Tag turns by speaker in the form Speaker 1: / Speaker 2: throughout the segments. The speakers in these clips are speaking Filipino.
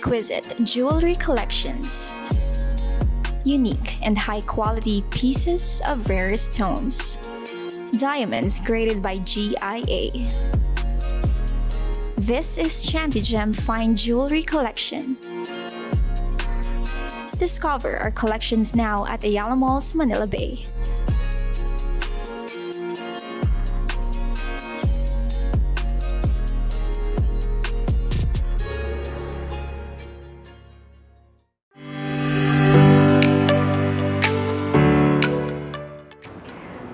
Speaker 1: exquisite jewelry collections. Unique and high-quality pieces of rare stones. Diamonds graded by GIA. This is Chantigem Fine Jewelry Collection. Discover our collections now at Ayala Malls, Manila Bay.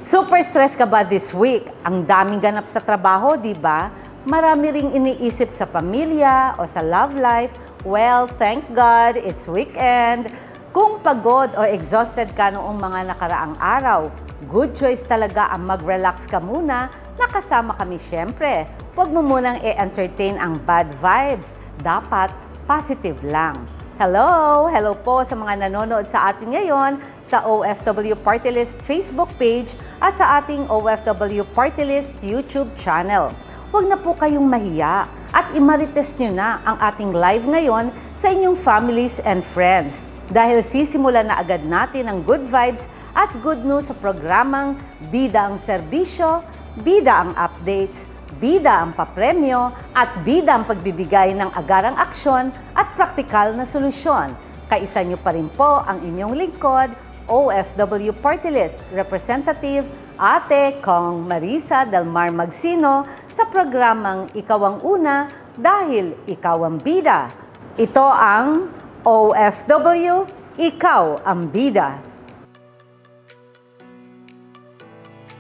Speaker 2: Super stress ka ba this week? Ang daming ganap sa trabaho, di ba? Marami ring iniisip sa pamilya o sa love life. Well, thank God, it's weekend. Kung pagod o exhausted ka noong mga nakaraang araw, good choice talaga ang mag-relax ka muna. Nakasama kami syempre. Huwag mo munang i-entertain ang bad vibes. Dapat positive lang. Hello! Hello po sa mga nanonood sa atin ngayon sa OFW Party List Facebook page at sa ating OFW Party List YouTube channel. Huwag na po kayong mahiya at imarites nyo na ang ating live ngayon sa inyong families and friends dahil sisimulan na agad natin ang good vibes at good news sa programang Bida ang Serbisyo, Bida ang Updates, Bida ang papremyo at bida ang pagbibigay ng agarang aksyon at praktikal na solusyon. Kaisa niyo pa rin po ang inyong lingkod, OFW Party List Representative Ate Kong Marisa Delmar Magsino sa programang Ikaw ang Una dahil Ikaw ang Bida. Ito ang OFW, Ikaw ang Bida.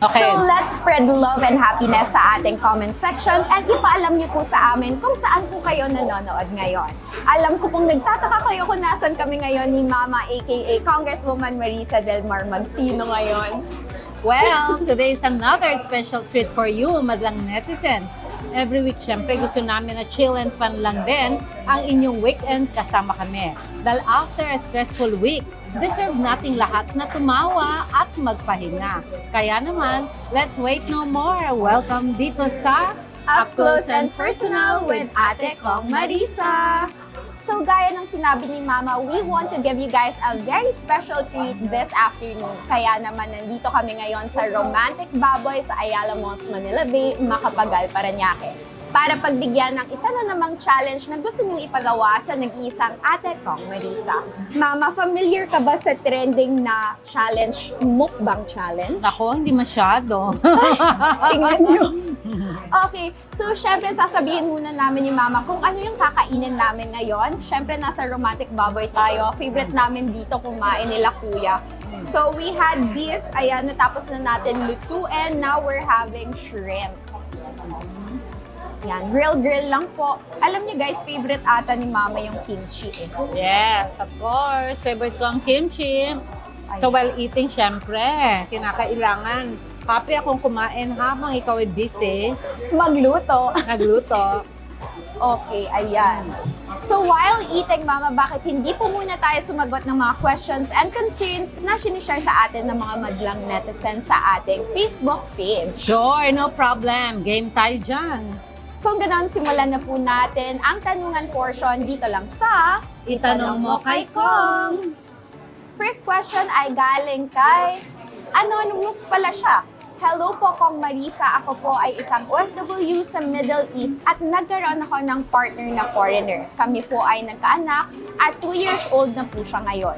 Speaker 3: Okay.
Speaker 4: So let's spread love and happiness sa ating comment section at ipaalam niyo po sa amin kung saan po kayo nanonood ngayon. Alam ko pong nagtataka kayo kung nasan kami ngayon ni Mama aka Congresswoman Marisa Delmar Magsino ngayon.
Speaker 3: Well, today is another special treat for you, madlang netizens. Every week, syempre, gusto namin na chill and fun lang din ang inyong weekend kasama kami. Dahil after a stressful week, deserve nating lahat na tumawa at magpahinga. Kaya naman, let's wait no more. Welcome dito sa
Speaker 4: Up Close and Personal with Ate Kong Marisa. So gaya ng sinabi ni Mama, we want to give you guys a very special treat this afternoon. Kaya naman nandito kami ngayon sa Romantic Baboy sa Ayala Malls, Manila Bay, Macapagal, Parañaque. Para pagbigyan ng isa na namang challenge na gusto niyong ipagawa sa nag-iisang Ate Kong Marisa. Mama, familiar ka ba sa trending na challenge, mukbang challenge?
Speaker 3: Ako, hindi masyado.
Speaker 4: Tingnan niyo. Okay, so syempre sasabihin muna namin ni Mama kung ano yung kakainin namin ngayon. Syempre nasa Romantic Baboy tayo. Favorite namin dito kumain nila Kuya. So we had beef, ayan, natapos na natin lutuin. Now we're having shrimps. Yan, grill lang po. Alam niyo guys, favorite ata ni Mama yung kimchi eh.
Speaker 3: Yes, of course. Favorite ko ang kimchi. So while eating, syempre, kinakailangan. Happy akong kumain habang ikaw ay busy.
Speaker 4: Magluto.
Speaker 3: Nagluto.
Speaker 4: Okay, ayan. So while eating, Mama, bakit hindi po muna tayo sumagot ng mga questions and concerns na sinishare sa atin ng mga madlang netizens sa ating Facebook page?
Speaker 3: Sure, no problem. Game tayo dyan.
Speaker 4: Kung ganoon, simulan na po natin ang tanungan portion dito lang sa
Speaker 3: Itanong Mo Kay Kong.
Speaker 4: First question ay galing kay Anonymous pala siya. Hello po, Kong Marisa. Ako po ay isang OFW sa Middle East at nagkaroon ako ng partner na foreigner. Kami po ay nagkaanak at 2 years old na po siya ngayon.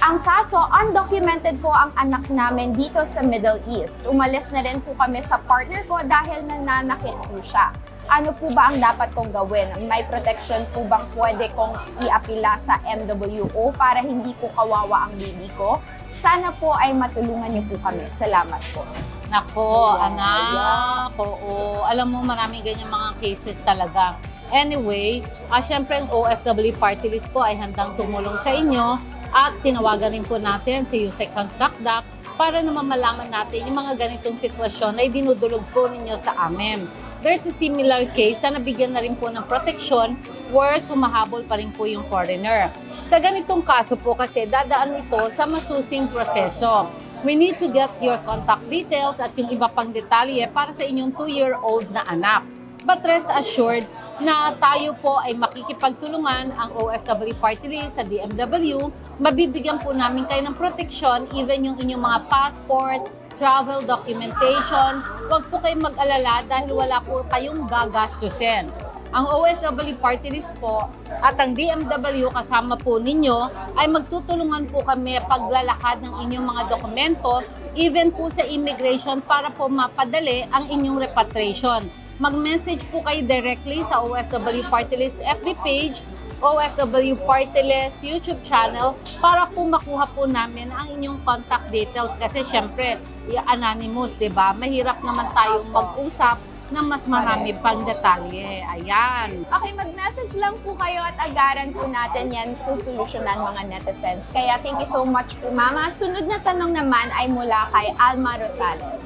Speaker 4: Ang kaso, undocumented po ang anak namin dito sa Middle East. Umalis na rin po kami sa partner ko dahil nananakit po siya. Ano po ba ang dapat kong gawin? May protection po bang pwede kong iapila sa MWO para hindi po kawawa ang baby ko? Sana po ay matulungan niyo po kami. Salamat po.
Speaker 3: Nako, anak. Oo. Alam mo, maraming ganyan mga cases talaga. Anyway, syempre ang OFW Party List po ay handang tumulong sa inyo at tinawagan rin po natin si Yusek Hansdakdak para naman malaman natin yung mga ganitong sitwasyon na dinudulog po ninyo sa amin. There's a similar case na nabigyan na rin po ng proteksyon where sumahabol pa rin po yung foreigner. Sa ganitong kaso po kasi dadaan ito sa masusing proseso. We need to get your contact details at yung iba pang detalye para sa inyong 2-year-old na anak. But rest assured, na tayo po ay makikipagtulungan ang OFW Party List sa DMW. Mabibigyan po namin kayo ng proteksyon, even yung inyong mga passport, travel documentation. Huwag po kayong mag-alala dahil wala po kayong gagastusin. Ang OFW Party List po at ang DMW kasama po ninyo ay magtutulungan po kami paglalakad ng inyong mga dokumento, even po sa immigration para po mapadali ang inyong repatriation. Mag-message po kayo directly sa OFW Party List FB page, OFW Party List YouTube channel para po makuha po namin ang inyong contact details kasi syempre, anonymous, di ba? Mahirap naman tayong mag-usap na mas marami pang detalye. Ayan.
Speaker 4: Okay, mag-message lang po kayo at agaran po natin yan susolusyonan mga netizens. Kaya thank you so much po, Mama. Sunod na tanong naman ay mula kay Alma Rosales.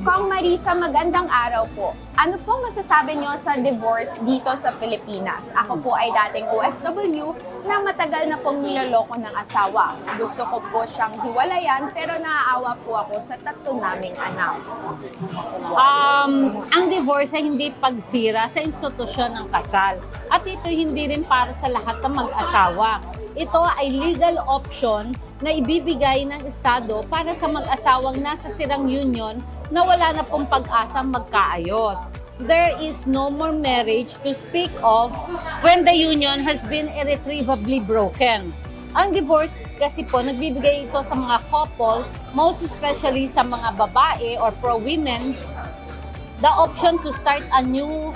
Speaker 4: Kong Marisa, magandang araw po. Ano pong masasabi niyo sa divorce dito sa Pilipinas? Ako po ay dating OFW na matagal na pong niloloko ng asawa. Gusto ko po siyang hiwalayan pero naaawa po ako sa tatlo naming anak.
Speaker 3: Ang divorce ay hindi pagsira sa institusyon ng kasal. At ito hindi rin para sa lahat ng mag-asawa. Ito ay legal option na ibibigay ng Estado para sa mag-asawang nasa sirang union na wala na pong pag-asang magkaayos. There is no more marriage to speak of when the union has been irretrievably broken. Ang divorce kasi po, nagbibigay ito sa mga couple, most especially sa mga babae or pro-women, the option to start a new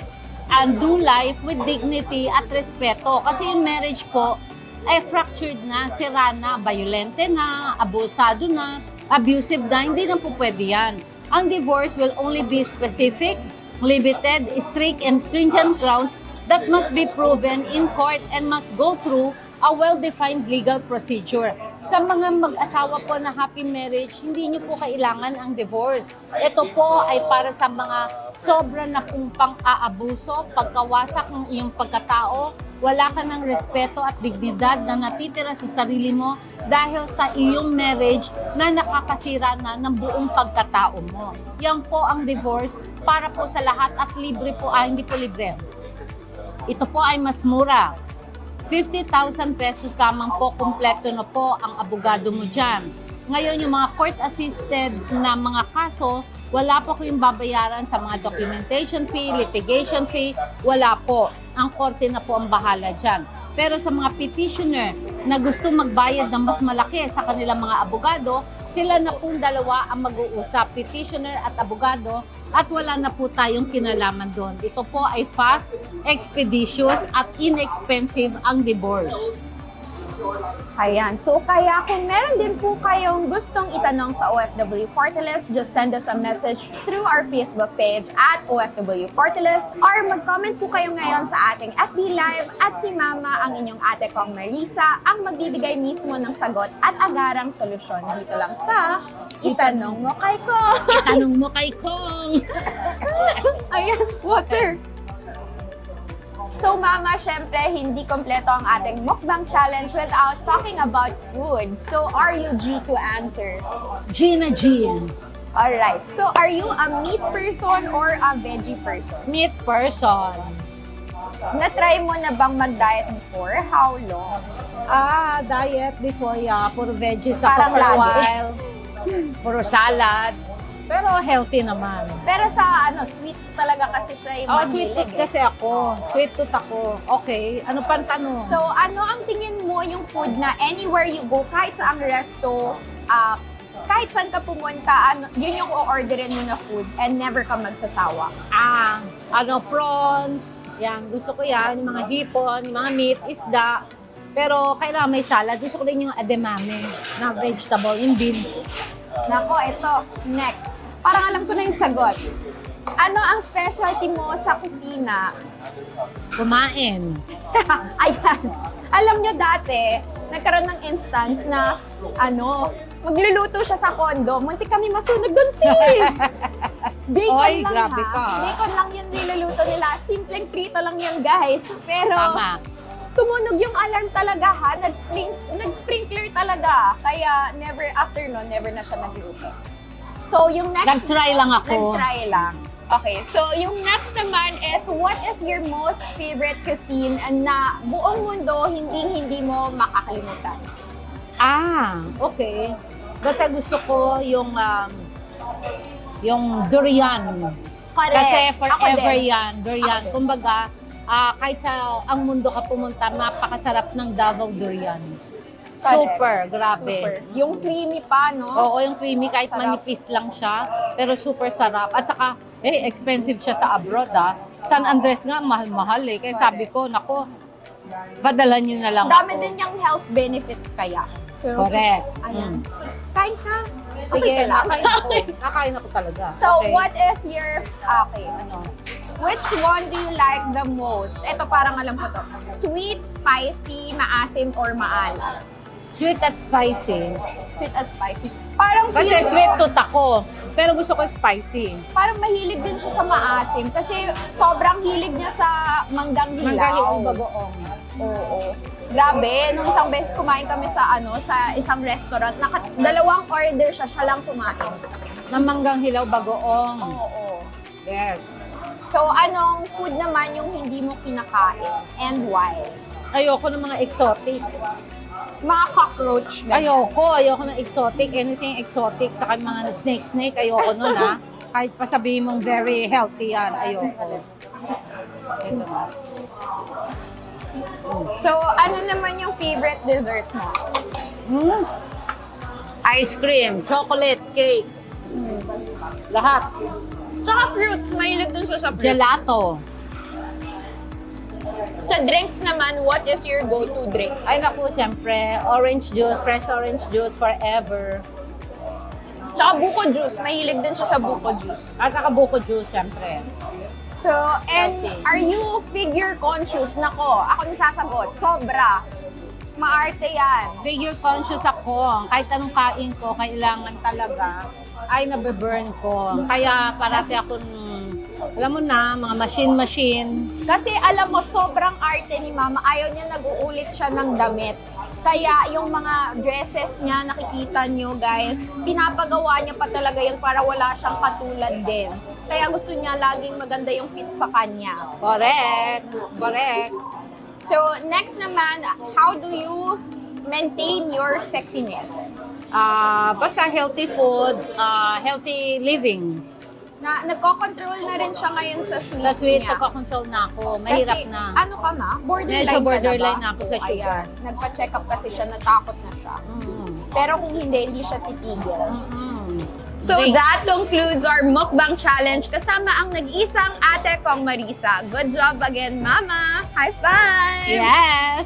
Speaker 3: and do life with dignity at respeto. Kasi yung marriage po, ay fractured na, sira na, violente na, abusado na, abusive na, hindi na po pwede yan. Ang divorce will only be specific, limited, strict, and stringent grounds that must be proven in court and must go through a well-defined legal procedure. Sa mga mag-asawa po na happy marriage, hindi nyo po kailangan ang divorce. Ito po ay para sa mga sobra na pong pang-aabuso, pagkawasak ng iyong pagkatao, wala ka ng respeto at dignidad na natitira sa sarili mo dahil sa iyong marriage na nakakasira na ng buong pagkatao mo. Yan po ang divorce para po sa lahat at libre po, hindi po libre. Ito po ay mas mura. 50,000 pesos lamang po, kumpleto na po ang abogado mo dyan. Ngayon, yung mga court-assisted na mga kaso, wala po kayong babayaran sa mga documentation fee, litigation fee, wala po. Ang korte na po ang bahala dyan. Pero sa mga petitioner na gusto magbayad ng mas malaki sa kanilang mga abogado, sila na pong dalawa ang mag-uusap, petitioner at abogado, at wala na po tayong kinalaman doon. Ito po ay fast, expeditious, at inexpensive ang divorce.
Speaker 4: Ayan. So, kaya kung meron din po kayong gustong itanong sa OFW Party List, just send us a message through our Facebook page at OFW Party List or mag-comment po kayo ngayon sa ating FB Live at si Mama, ang inyong ate Kong Marisa, ang magbibigay mismo ng sagot at agarang solusyon dito lang sa Itanong Mo Kay Kong.
Speaker 3: Tanong mo kay Kong.
Speaker 4: Ayan, water. So Mama, syempre, hindi kompleto ang ating mukbang challenge without talking about food. So are you G to answer?
Speaker 3: Gina Jean.
Speaker 4: Alright. So are you a meat person or a veggie person?
Speaker 3: Meat person.
Speaker 4: Na-try mo na bang mag-diet before? How long?
Speaker 3: Diet before, yeah. Puro veggies ako
Speaker 4: Parang
Speaker 3: for a
Speaker 4: lagi.
Speaker 3: while. Puro salad. Pero healthy naman.
Speaker 4: Pero sa sweets talaga kasi siya yung
Speaker 3: Sweet tooth
Speaker 4: mahilig
Speaker 3: kasi ako. Sweet tooth ako. Okay. Ano pang tanong?
Speaker 4: So ano ang tingin mo yung food na anywhere you go, kahit sa ang resto, kahit saan ka pumunta, yun yung o-orderin mo na food and never ka magsasawa?
Speaker 3: Prawns. Yan. Gusto ko yan. Yung mga hipon, yung mga meat, isda. Pero kailangan may salad. Gusto ko din yung edamame na vegetable, yung beans.
Speaker 4: Nako, ito. Next. Parang alam ko na yung sagot. Ano ang specialty mo sa kusina?
Speaker 3: Kumain.
Speaker 4: Ayan. Alam nyo dati, nagkaroon ng instance na, magluluto siya sa kondo. Muntik kami masunog doon, sis! Bacon
Speaker 3: Oy,
Speaker 4: lang
Speaker 3: grabe
Speaker 4: ha.
Speaker 3: ka.
Speaker 4: Bacon lang yung niluluto nila. Simpleng prito lang yan, guys. Pero,
Speaker 3: Tama.
Speaker 4: tumunog yung alarm talaga ha. Nag-sprinkler talaga. Kaya, after nun, never na siya nagluto. So, yung next...
Speaker 3: Nag-try lang ako.
Speaker 4: Nag-try lang. Okay, so yung next naman is, what is your most favorite cuisine na buong mundo hindi mo makakalimutan?
Speaker 3: Okay. Basta gusto ko yung durian.
Speaker 4: Correct.
Speaker 3: Kasi
Speaker 4: Ako
Speaker 3: forever
Speaker 4: din.
Speaker 3: yan, durian.
Speaker 4: Ako din.
Speaker 3: Kumbaga, kahit sa ang mundo ka pumunta, napakasarap ng Davao durian. Super, grabe.
Speaker 4: Super. Yung creamy pa, no?
Speaker 3: Oo, yung creamy, kahit
Speaker 4: Sarap.
Speaker 3: manipis lang siya, pero super sarap. At saka, expensive siya sa abroad, San Andres nga, mahal-mahal eh. Kaya sabi ko, nako, padala nyo na lang
Speaker 4: Dami
Speaker 3: ako.
Speaker 4: din yung health benefits kaya. So,
Speaker 3: Correct.
Speaker 4: Ayan. Kain ka.
Speaker 3: Sige,
Speaker 4: Okay ka lang.
Speaker 3: nakain ako talaga.
Speaker 4: So,
Speaker 3: Okay.
Speaker 4: what is your... Okay.
Speaker 3: Ano?
Speaker 4: Which one do you like the most? Ito, parang alam ko to. Sweet, spicy, maasim, or maalat?
Speaker 3: Sweet at spicy.
Speaker 4: Sweet at spicy. Parang
Speaker 3: Kasi
Speaker 4: feeling
Speaker 3: sweet
Speaker 4: ko,
Speaker 3: tooth ako. Pero gusto ko spicy.
Speaker 4: parang mahilig din siya sa maasim. Kasi sobrang hilig niya sa manggang hilaw.
Speaker 3: Manggahilaw bagoong.
Speaker 4: Oo. Grabe, nung isang beses kumain kami sa sa isang restaurant, dalawang order siya lang kumain.
Speaker 3: Na manggang hilaw bagoong.
Speaker 4: Oo.
Speaker 3: Yes.
Speaker 4: So, anong food naman yung hindi mo kinakain and why?
Speaker 3: Ayoko ng mga exotic.
Speaker 4: Mga cockroach. ganyan.
Speaker 3: Ayoko ng exotic. Anything exotic. Saka mga snake. Ayoko nun, Kahit pa sabihin mong very healthy yan. Ayoko. Ito na.
Speaker 4: So, ano naman yung favorite dessert mo?
Speaker 3: Ice cream, chocolate, cake. Lahat.
Speaker 4: Tsaka fruits, mahilig dun siya sa fruits.
Speaker 3: Gelato.
Speaker 4: Sa drinks naman, what is your go-to drink?
Speaker 3: Ay naku, siyempre, orange juice, fresh orange juice forever.
Speaker 4: Tsaka buko juice, mahilig din siya sa buko juice.
Speaker 3: At nakabuko juice, siyempre.
Speaker 4: So, and
Speaker 3: Okay.
Speaker 4: are you figure conscious? Nako, ako nasasagot. Sobra. Maarte yan.
Speaker 3: Figure conscious ako. Kahit anong kain ko, kailangan talaga ay nabe-burn ko. Kaya parati akong, alam mo na, mga machine.
Speaker 4: Kasi alam mo, sobrang arte ni Mama. Ayaw niya nag-uulit siya ng damit. Kaya yung mga dresses niya, nakikita niyo guys, pinapagawa niya pa talaga yun para wala siyang katulad din. Kaya gusto niya laging maganda yung fit sa kanya.
Speaker 3: Correct.
Speaker 4: So, next naman, how do you maintain your sexiness?
Speaker 3: Basta healthy food, healthy living.
Speaker 4: Nagko-control na rin siya ngayon sa sweets
Speaker 3: Sa sweet,
Speaker 4: niya.
Speaker 3: nagko-control na ako. Mahirap
Speaker 4: Kasi,
Speaker 3: na.
Speaker 4: ano ka ma? Borderline
Speaker 3: Medyo
Speaker 4: ka na
Speaker 3: borderline
Speaker 4: ba?
Speaker 3: na ako sa sugar.
Speaker 4: Ayan. Nagpa-check up kasi siya, natakot na siya. Pero kung hindi siya titigil. So
Speaker 3: Thanks.
Speaker 4: that concludes our mukbang challenge kasama ang nag-iisang ate kong Marisa. Good job again, Mama! High five!
Speaker 3: Yes!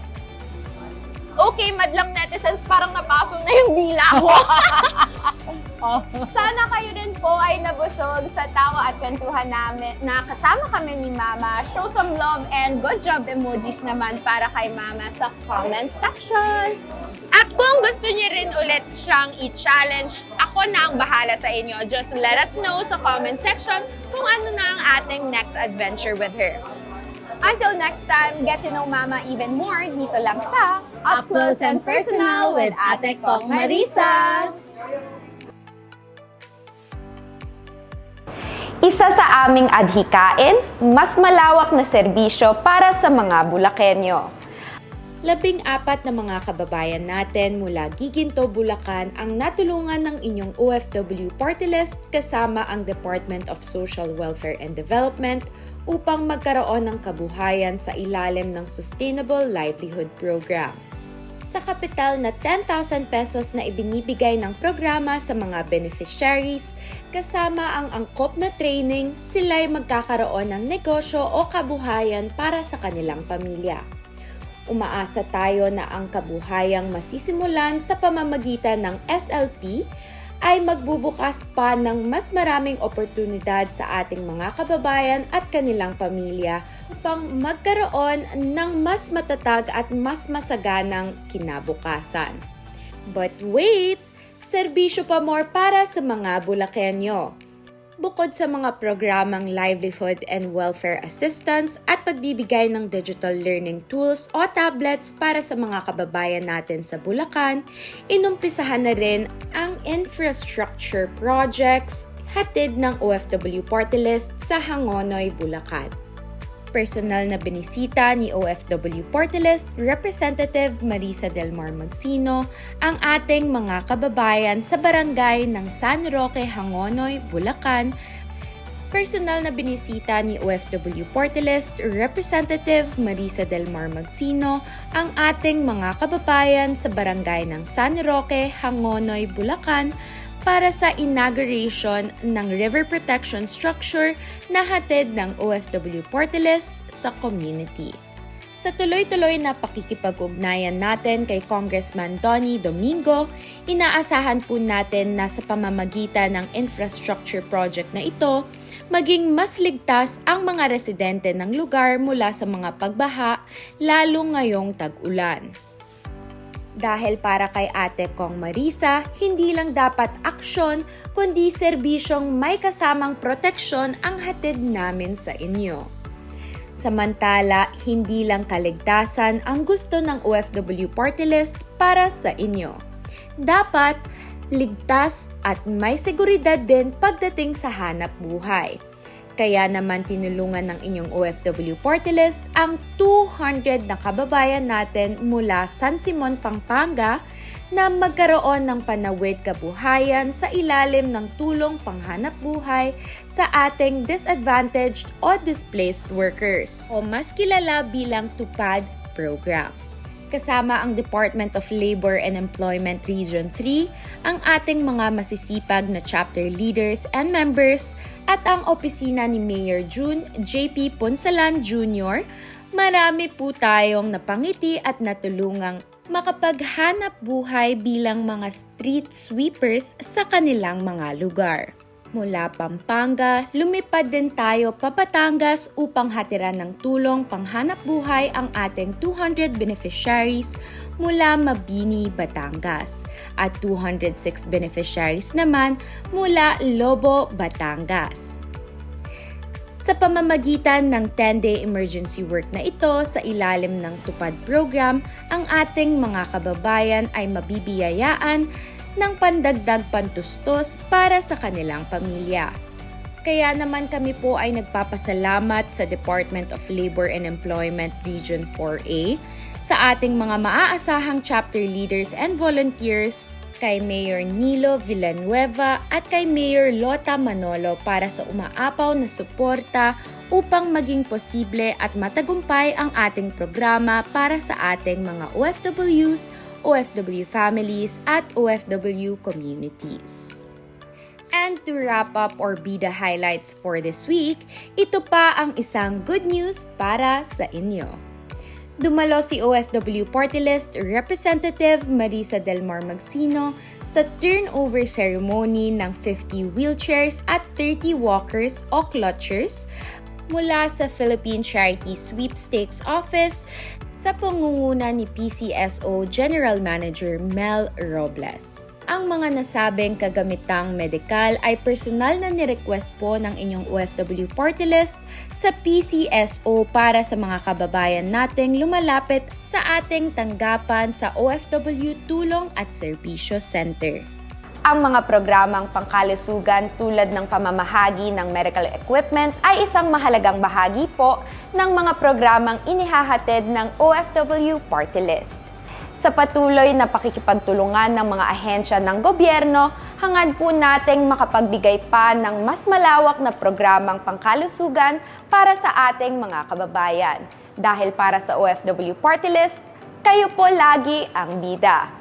Speaker 4: Okay, madlang netizens, parang napaso na yung dila ko. Sana kayo din po ay nabusog sa tawa at kwentuhan namin na kasama kami ni Mama. Show some love and good job emojis naman para kay Mama sa comment section. At kung gusto niyo rin ulit siyang i-challenge, ako na ang bahala sa inyo. Just let us know sa comment section kung ano na ang ating next adventure with her. Until next time, get to know Mama even more dito lang sa Up Close and Personal with Ate Kong Marisa. Isa sa aming adhikain, mas malawak na serbisyo para sa mga Bulakenyo.
Speaker 5: 14 na mga kababayan natin mula Giginto, Bulacan ang natulungan ng inyong OFW Party List kasama ang Department of Social Welfare and Development upang magkaroon ng kabuhayan sa ilalim ng Sustainable Livelihood Program. Sa kapital na 10,000 pesos na ibinibigay ng programa sa mga beneficiaries, kasama ang angkop na training, sila'y magkakaroon ng negosyo o kabuhayan para sa kanilang pamilya. Umaasa tayo na ang kabuhayang masisimulan sa pamamagitan ng SLP ay magbubukas pa ng mas maraming oportunidad sa ating mga kababayan at kanilang pamilya upang magkaroon ng mas matatag at mas masaganang kinabukasan. But wait! Serbisyo pa more para sa mga Bulakenyo. Bukod sa mga programang livelihood and welfare assistance at pagbibigay ng digital learning tools o tablets para sa mga kababayan natin sa Bulacan, inumpisahan na rin ang infrastructure projects, hatid ng OFW Party List sa Hangonoy, Bulacan. Personal na binisita ni OFW Party List Representative Marisa Del Mar Magsino ang ating mga kababayan sa barangay ng San Roque, Hangonoy, Bulacan. Personal na binisita ni OFW Party List Representative Marisa Del Mar Magsino ang ating mga kababayan sa barangay ng San Roque, Hangonoy, Bulacan para sa inauguration ng river protection structure na hatid ng OFW Party List sa community. Sa tuloy-tuloy na pakikipag-ugnayan natin kay Congressman Donnie Domingo, inaasahan po natin na sa pamamagitan ng infrastructure project na ito, maging mas ligtas ang mga residente ng lugar mula sa mga pagbaha, lalo ngayong tag-ulan. Dahil para kay Ate Kong Marisa, hindi lang dapat aksyon, kundi serbisyong may kasamang proteksyon ang hatid namin sa inyo. Samantala, hindi lang kaligtasan ang gusto ng OFW Party List para sa inyo. Dapat ligtas at may seguridad din pagdating sa hanap buhay. Kaya naman tinulungan ng inyong OFW Party List ang 200 na kababayan natin mula San Simon, Pampanga na magkaroon ng panawid kabuhayan sa ilalim ng tulong panghanap buhay sa ating disadvantaged o displaced workers o mas kilala bilang TUPAD program. Kasama ang Department of Labor and Employment Region 3, ang ating mga masisipag na chapter leaders and members at ang opisina ni Mayor June J.P. Ponsalan Jr., marami po tayong napangiti at natulungang makapaghanap buhay bilang mga street sweepers sa kanilang mga lugar. Mula Pampanga, lumipad din tayo pa Batangas upang hatiran ng tulong panghanap buhay ang ating 200 beneficiaries mula Mabini, Batangas at 206 beneficiaries naman mula Lobo, Batangas. Sa pamamagitan ng 10-day emergency work na ito sa ilalim ng TUPAD program, ang ating mga kababayan ay mabibiyayaan ng pandagdag pantustos para sa kanilang pamilya. Kaya naman kami po ay nagpapasalamat sa Department of Labor and Employment Region 4A, sa ating mga maaasahang chapter leaders and volunteers, kay Mayor Nilo Villanueva at kay Mayor Lota Manolo para sa umaapaw na suporta upang maging posible at matagumpay ang ating programa para sa ating mga OFWs, OFW families at OFW communities. And to wrap up or bida highlights for this week, ito pa ang isang good news para sa inyo. Dumalo si OFW Party List Representative Marisa Del Mar Magsino sa turnover ceremony ng 50 wheelchairs at 30 walkers o clutchers mula sa Philippine Charity Sweepstakes Office sa pangunguna ni PCSO General Manager Mel Robles. Ang mga nasabing kagamitang medikal ay personal na nirequest po ng inyong OFW Party List sa PCSO para sa mga kababayan nating lumalapit sa ating tanggapan sa OFW Tulong at Serbisyo Center.
Speaker 4: Ang mga programang pangkalusugan tulad ng pamamahagi ng medical equipment ay isang mahalagang bahagi po ng mga programang inihahatid ng OFW Party List. Sa patuloy na pakikipagtulungan ng mga ahensya ng gobyerno, hangad po nating makapagbigay pa ng mas malawak na programang pangkalusugan para sa ating mga kababayan. Dahil para sa OFW Party List, kayo po lagi ang bida.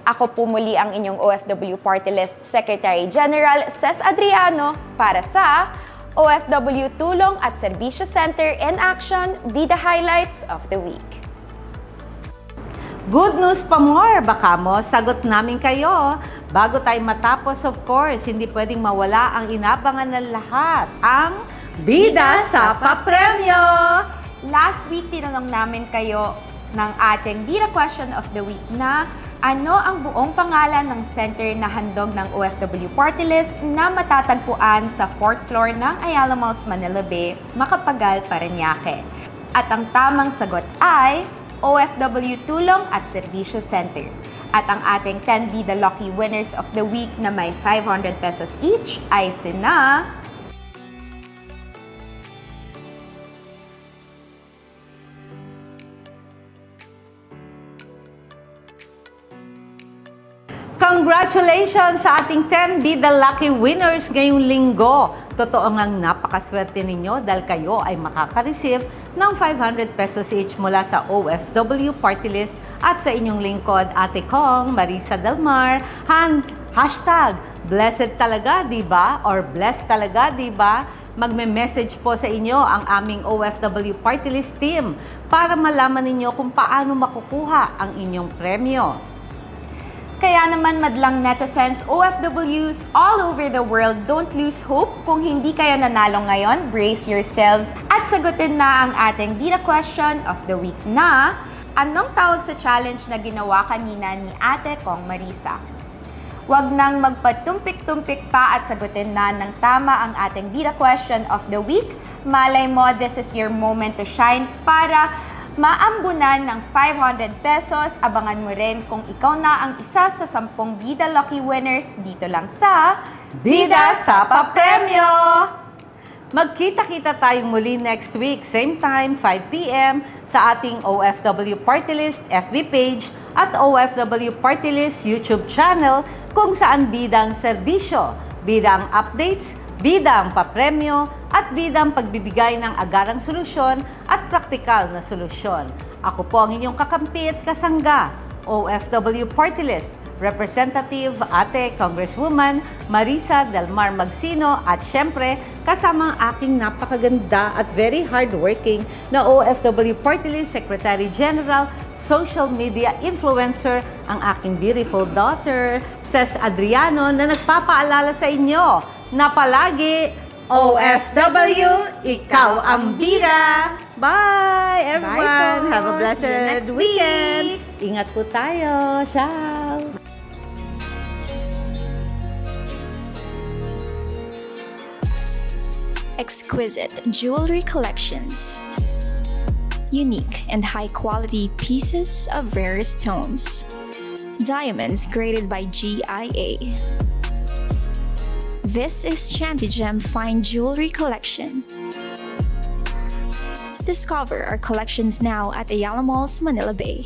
Speaker 4: Ako po muli ang inyong OFW Party List Secretary General Ces Adriano para sa OFW Tulong at Serbisyo Center in Action, Bida Highlights of the Week.
Speaker 2: Good news pa more, baka mo, sagot namin kayo. Bago tayo matapos, of course, hindi pwedeng mawala ang inabangan ng lahat, ang Bida sa Papremyo!
Speaker 4: Last week, tinanong namin kayo ng ating Bida Question of the Week na ano ang buong pangalan ng center na handog ng OFW Party List na matatagpuan sa 4th floor ng Ayala Malls, Manila Bay, Macapagal, Parañaque. At ang tamang sagot ay OFW Tulong at Serbisyo Center. At ang ating 10 Be the Lucky Winners of the Week na may 500 pesos each ay sina...
Speaker 2: Congratulations sa ating 10 Be the Lucky Winners ngayong linggo. Totoo ngang napakaswerte ninyo dahil kayo ay makaka-receive ng 500 pesos each mula sa OFW Party List at sa inyong lingkod, Ate Kong, Marisa Del Mar, hashtag blessed talaga, diba? Or blessed talaga, diba? Magme-message po sa inyo ang aming OFW Party List team para malaman ninyo kung paano makukuha ang inyong premyo.
Speaker 4: Kaya naman madlang netizens, OFWs all over the world, don't lose hope. Kung hindi kayo nanalo ngayon, brace yourselves at sagutin na ang ating Bida Question of the Week na anong tawag sa challenge na ginawa kanina ni Ate Kong Marisa? Huwag nang magpatumpik-tumpik pa at sagutin na ng tama ang ating Bida Question of the Week. Malay mo, this is your moment to shine para maambunan ng 500 pesos. Abangan mo rin kung ikaw na ang isa sa 10 Bida Lucky Winners dito lang sa
Speaker 2: Bida sa Papremyo! Magkita-kita tayong muli next week, same time, 5 p.m. sa ating OFW Party List FB page at OFW Party List YouTube channel kung saan bidang serbisyo, bidang updates, bidang papremyo at bidang pagbibigay ng agarang solusyon at praktikal na solusyon. Ako po ang inyong kakampi at kasangga, OFW Party List, Representative Ate Congresswoman Marisa Del Mar Magsino at syempre kasama ang aking napakaganda at very hardworking na OFW Party List Secretary General, social media influencer, ang aking beautiful daughter, Ces Adriano, na nagpapaalala sa inyo na palagi OFW, ikaw ang bida! Bye everyone!
Speaker 4: po.
Speaker 2: Have a
Speaker 4: See you
Speaker 2: blessed
Speaker 4: next
Speaker 2: weekend!
Speaker 4: week.
Speaker 2: Ingat po tayo! Ciao!
Speaker 1: Exquisite jewelry collections. Unique and high-quality pieces of rarest stones. Diamonds graded by GIA. This is Chantigem Fine Jewelry Collection. Discover our collections now at Ayala Malls, Manila Bay.